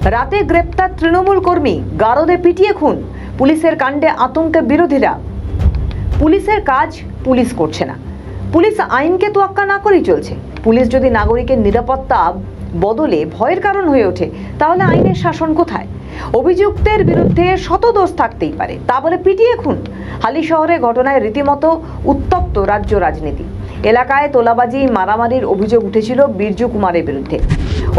রাতে গ্রেপ্তার তৃণমূল কর্মী, গারদে পিটিয়ে খুন। পুলিশের কাণ্ডে আতঙ্কে বিরোধীরা। পুলিশের কাজ পুলিশ করছে না, পুলিশ আইনকে তোয়াক্কা না করেই চলছে। পুলিশ যদি নাগরিকের নিরাপত্তা বদলে ভয়ের কারণ হয়ে ওঠে, তাহলে আইনের শাসন কোথায়? অভিযুক্তের বিরুদ্ধে শত দোষ থাকতেই পারে, তা বলে পিটিয়ে খুন। হালি শহরে ঘটনায় রীতিমতো উত্তপ্ত রাজ্য রাজনীতি। এলাকায় তোলাবাজি, মারামারির অভিযোগ উঠেছিল বীরজু কুমারের বিরুদ্ধে।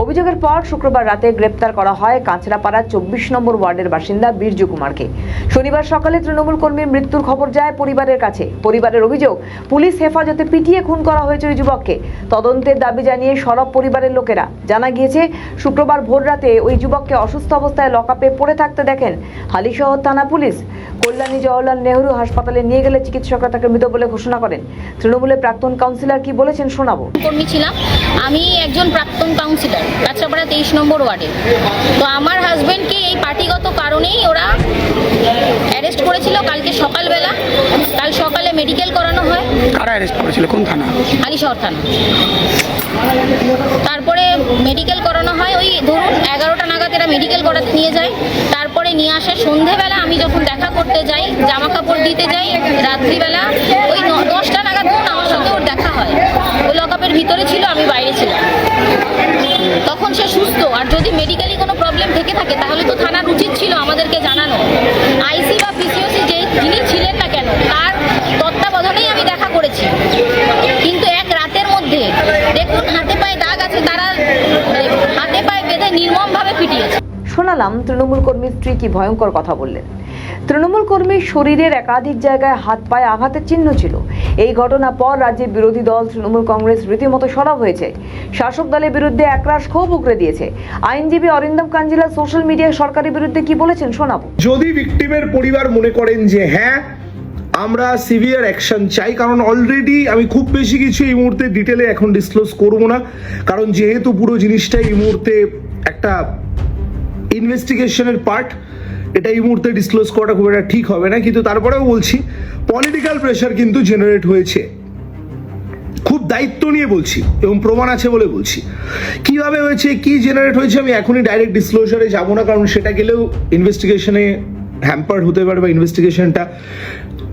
অভিযোগের পর শুক্রবার রাতে গ্রেপ্তার করা হয় কাঁচরাপাড়া 24 নম্বর ওয়ার্ডের বাসিন্দা বীরজু কুমারকে। শনিবার সকালে তৃণমূল কর্মীর মৃত্যুর খবর যায় পরিবারের কাছে। পরিবারের অভিযোগ, পুলিশ হেফাজতে পিটিয়ে খুন করা হয়েছে ওই যুবককে। তদন্তের দাবি জানিয়ে সরব পরিবারের লোকেরা। জানা গিয়েছে, শুক্রবার ভোররাতে ওই যুবককে অসুস্থ অবস্থায় লকআপে পড়ে থাকতে দেখেন হালিশহর থানা পুলিশ। কল্যাণী জওহরলাল নেহরু হাসপাতালে নিয়ে গেলে চিকিৎসকরা তাকে মৃত বলে ঘোষণা করেন। তৃণমূলের প্রাক্তন কাউন্সিলর কি বলেছেন শোনাবো। কর্মী ছিলাম আমি, একজন প্রাক্তন কাউন্সিলর কাঁচরাপাড়া 23 নম্বর ওয়ার্ডে। তো আমার হাজবেন্ডকে এই পার্টিগত কারণেই ওরা অ্যারেস্ট করেছিল কালকে সকালবেলা। কাল সকালে মেডিকেল করানো হয়। কারা অ্যারেস্ট করেছিল? কোন থানা? হালিশহর থানা। তারপরে মেডিকেল করানো হয়, ওই ধরুন 11টা নাগাদ এরা মেডিকেল করাতে নিয়ে যায়। তারপরে নিয়ে আসে সন্ধেবেলা। আমি যখন দেখা করতে যাই, জামা কাপড় দিতে যাই, রাত্রিবেলা ওই 10টা নাগাদ আমার সঙ্গে ওর দেখা হয়। ও লকআপের ভিতরে ছিল, আমি বাইরে ছিলাম। তখন সে সুস্থ। আর যদি মেডিকেলি কোনো প্রবলেম থেকে থাকে, তাহলে তো থানার উচিত ছিল আমাদেরকে জানানো। আইসি বা পিসিওসি যিনি ছিলেন না কেন, তার তত্ত্বাবধানেই আমি দেখা করেছি। কিন্তু এক রাতের মধ্যে দেখুন, হাতে পায়ে দাগ আছে, তারা হাতে পায়ে বেঁধে নির্মমভাবে পিটিয়েছে। শোনালাম তৃণমূল কর্মীর স্ত্রী কি ভয়ঙ্কর কথা বললেন। তৃণমূল কর্মীর শরীরের একাধিক জায়গায় হাত পায়ে আঘাতের চিহ্ন ছিল। এই ঘটনার পর রাজ্যের বিরোধী দল তৃণমূল কংগ্রেস রীতিমতো সরব হয়েছে। শাসক দলের বিরুদ্ধে একরাশ ক্ষোভ উগরে দিয়েছে। আইনজীবী অরিন্দম কাঞ্জিলা সোশ্যাল মিডিয়ায় সরকারের বিরুদ্ধে কি বলেছেন শোনাবো। যদি ভিকটিমের পরিবার মনে করেন যে হ্যাঁ আমরা সিভিয়ার অ্যাকশন চাই, কারণ অলরেডি আমি খুব বেশি কিছু এই মুহূর্তে ডিটেলে এখন ডিসক্লোজ করব না, কারণ যেহেতু পুরো জিনিসটা এই মুহূর্তে একটা ইনভেস্টিগেশনের পার্ট, এটা এই মুহূর্তে ডিসক্লোজ করাটা খুব একটা ঠিক হবে না। কিন্তু তারপরেও বলছি, পলিটিক্যাল প্রেশার কিন্তু জেনারেট হয়েছে। খুব দায়িত্ব নিয়ে বলছি এবং প্রমাণ আছে বলে বলছি। কিভাবে হয়েছে, কি জেনারেট হয়েছে, আমি এখনই ডাইরেক্ট ডিসক্লোজারে যাব না, কারণ সেটা গেলেও ইনভেস্টিগেশনে হ্যাম্পার্ড হতে পারে বা ইনভেস্টিগেশনটা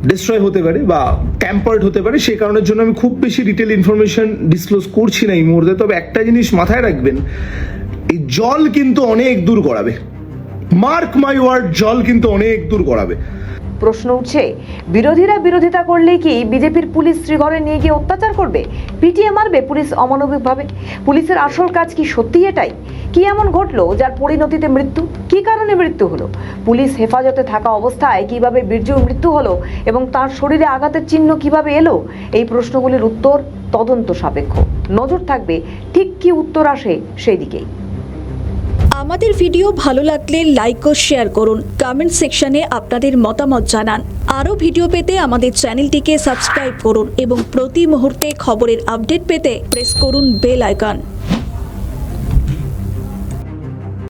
ডিস্ট্রয় হতে পারে বা ট্যাম্পার্ড হতে পারে। সেই কারণের জন্য আমি খুব বেশি ডিটেল ইনফরমেশন ডিসক্লোজ করছি না এই মুহূর্তে। তবে একটা জিনিস মাথায় রাখবেন, এই জল কিন্তু অনেক দূর গড়াবে। মার্ক মাই ওয়ার্ড, জল কিন্তু অনেক দূর গড়াবে। প্রশ্ন উঠছে, বিরোধীরা বিরোধিতা করলে কি বিজেপির পুলিশ শ্রীঘরে নিয়ে গিয়ে অত্যাচার করবে, পিটিয়ে মারবে পুলিশ অমানবিকভাবে? পুলিশের আসল কাজ কি সত্যি এটাই? কি এমন ঘটলো যার পরিণতিতে মৃত্যু? কি কারণে মৃত্যু হলো? পুলিশ হেফাজতে থাকা অবস্থায় কিভাবে বীরজুর মৃত্যু হলো এবং তার শরীরে আঘাতের চিহ্ন কিভাবে এলো? এই প্রশ্নগুলির উত্তর তদন্ত সাপেক্ষ। নজর থাকবে ঠিক কি উত্তর আসে সেই দিকেই। আমাদের ভিডিও ভালো লাগলে লাইক ও শেয়ার করুন। কমেন্ট সেকশনে আপনাদের মতামত জানান। আরও ভিডিও পেতে আমাদের চ্যানেলটিকে সাবস্ক্রাইব করুন এবং প্রতি মুহূর্তে খবরের আপডেট পেতে প্রেস করুন বেল আইকন।